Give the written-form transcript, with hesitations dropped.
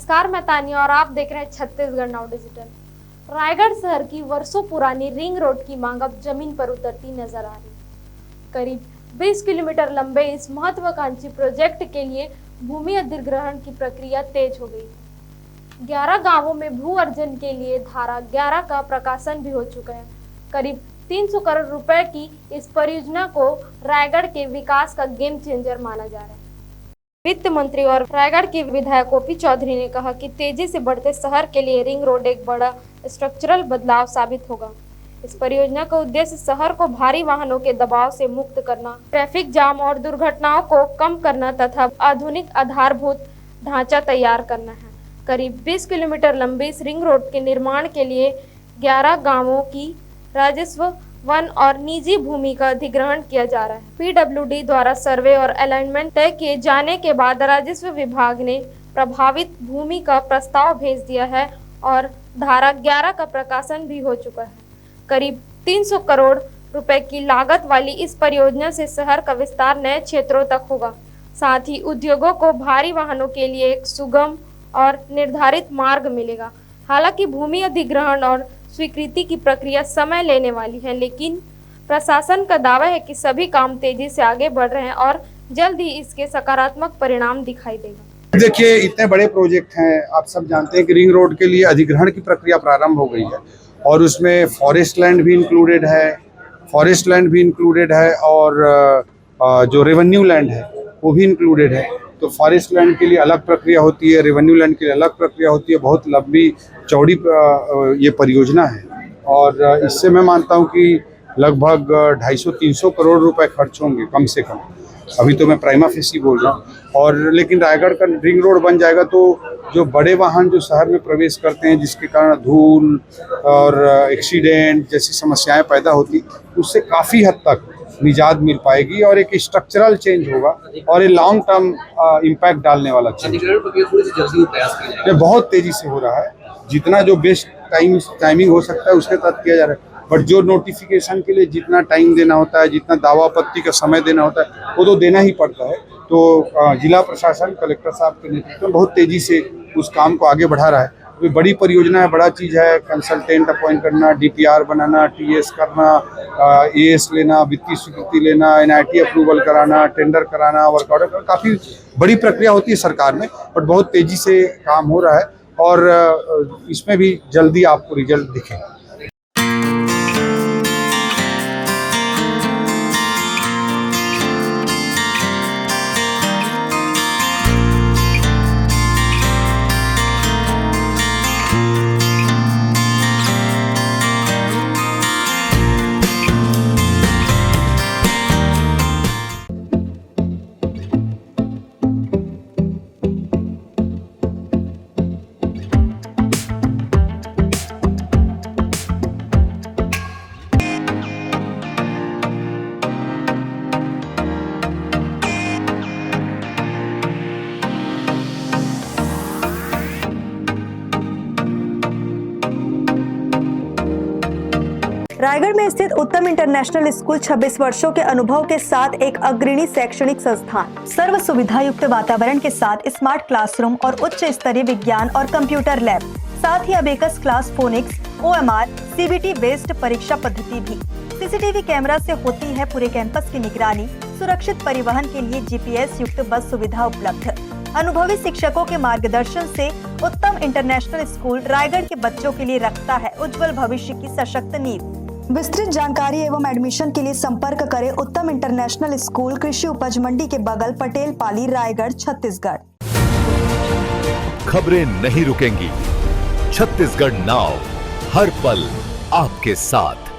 नमस्कार, मैं तानिया और आप देख रहे हैं छत्तीसगढ़ नाउ डिजिटल। रायगढ़ शहर की वर्षों पुरानी रिंग रोड की मांग अब जमीन पर उतरती नजर आ रही। करीब 20 किलोमीटर लंबे इस महत्वाकांक्षी प्रोजेक्ट के लिए भूमि अधिग्रहण की प्रक्रिया तेज हो गई है। 11 गांवों में भू अर्जन के लिए धारा 11 का प्रकाशन भी हो चुका है। करीब 300 करोड़ रुपए की इस परियोजना को रायगढ़ के विकास का गेम चेंजर माना जा रहा है। वित्त मंत्री और रायगढ़ के विधायक ओपी चौधरी ने कहा कि तेजी से बढ़ते शहर के लिए रिंग रोड एक बड़ा स्ट्रक्चरल बदलाव साबित होगा। इस परियोजना का उद्देश्य शहर को भारी वाहनों के दबाव से मुक्त करना, ट्रैफिक जाम और दुर्घटनाओं को कम करना तथा आधुनिक आधारभूत ढांचा तैयार करना है। करीब 20 किलोमीटर लंबी इस रिंग रोड के निर्माण के लिए 11 गाँवों की राजस्व, वन और निजी भूमि का अधिग्रहण किया जा रहा है। पीडब्ल्यूडी द्वारा सर्वे और अलाइनमेंट तय किए जाने के बाद राजस्व विभाग ने प्रभावित भूमि का प्रस्ताव भेज दिया है और धारा 11 का प्रकाशन भी हो चुका है। करीब 300 करोड़ रुपए की लागत वाली इस परियोजना से शहर का विस्तार नए क्षेत्रों तक होगा। साथ ही उद्योगों को भारी वाहनों के लिए एक सुगम और निर्धारित मार्ग मिलेगा। हालांकि भूमि अधिग्रहण और स्वीकृति की प्रक्रिया समय लेने वाली है, लेकिन प्रशासन का दावा है कि सभी काम तेजी से आगे बढ़ रहे हैं और जल्द ही इसके सकारात्मक परिणाम दिखाई देगा। देखिए, इतने बड़े प्रोजेक्ट हैं, आप सब जानते हैं कि रिंग रोड के लिए अधिग्रहण की प्रक्रिया प्रारंभ हो गई है और उसमें फॉरेस्ट लैंड भी इंक्लूडेड है और जो रेवेन्यू लैंड है वो भी इंक्लूडेड है। तो फॉरेस्ट लैंड के लिए अलग प्रक्रिया होती है, रेवेन्यू लैंड के लिए अलग प्रक्रिया होती है। बहुत लंबी चौड़ी ये परियोजना है और इससे मैं मानता हूँ कि लगभग 250-300 करोड़ रुपए खर्च होंगे कम से कम। अभी तो मैं प्राइमा फेसी बोल रहा हूँ और लेकिन रायगढ़ का रिंग रोड बन जाएगा तो जो बड़े वाहन जो शहर में प्रवेश करते हैं, जिसके कारण धूल और एक्सीडेंट जैसी समस्याएं पैदा होती, उससे काफ़ी हद तक निजात मिल पाएगी और एक स्ट्रक्चरल चेंज होगा और ये लॉन्ग टर्म इम्पैक्ट डालने वाला चेंज ये बहुत तेजी से हो रहा है। जितना जो बेस्ट टाइमिंग हो सकता है उसके तहत किया जा रहा है, बट जो नोटिफिकेशन के लिए जितना टाइम देना होता है, जितना दावा आपत्ति का समय देना होता है, वो तो देना ही पड़ता है। तो जिला प्रशासन कलेक्टर साहब के नेतृत्व में बहुत तेजी से उस काम को आगे बढ़ा रहा है। कोई बड़ी परियोजना है, बड़ा चीज़ है, कंसल्टेंट अपॉइंट करना, डीपीआर बनाना, टीएस करना, एएस लेना, वित्तीय स्वीकृति लेना, एनआईटी अप्रूवल कराना, टेंडर कराना, वर्क ऑर्डर कराना, काफ़ी बड़ी प्रक्रिया होती है सरकार में, बट बहुत तेजी से काम हो रहा है और इसमें भी जल्दी आपको रिजल्ट दिखेगा। रायगढ़ में स्थित उत्तम इंटरनेशनल स्कूल 26 वर्षों के अनुभव के साथ एक अग्रणी शैक्षणिक संस्थान। सर्व सुविधा युक्त वातावरण के साथ स्मार्ट क्लासरूम और उच्च स्तरीय विज्ञान और कंप्यूटर लैब, साथ ही abacus class, phonics, OMR, CBT based परीक्षा पद्धति भी। CCTV कैमरा से होती है पूरे कैंपस की निगरानी। सुरक्षित परिवहन के लिए GPS युक्त बस सुविधा उपलब्ध। अनुभवी शिक्षकों के मार्गदर्शन से उत्तम इंटरनेशनल स्कूल रायगढ़ के बच्चों के लिए रखता है उज्जवल भविष्य की सशक्त नींव। विस्तृत जानकारी एवं एडमिशन के लिए संपर्क करें उत्तम इंटरनेशनल स्कूल, कृषि उपज मंडी के बगल, पटेल पाली, रायगढ़, छत्तीसगढ़। खबरें नहीं रुकेंगी। छत्तीसगढ़ नाउ हर पल आपके साथ।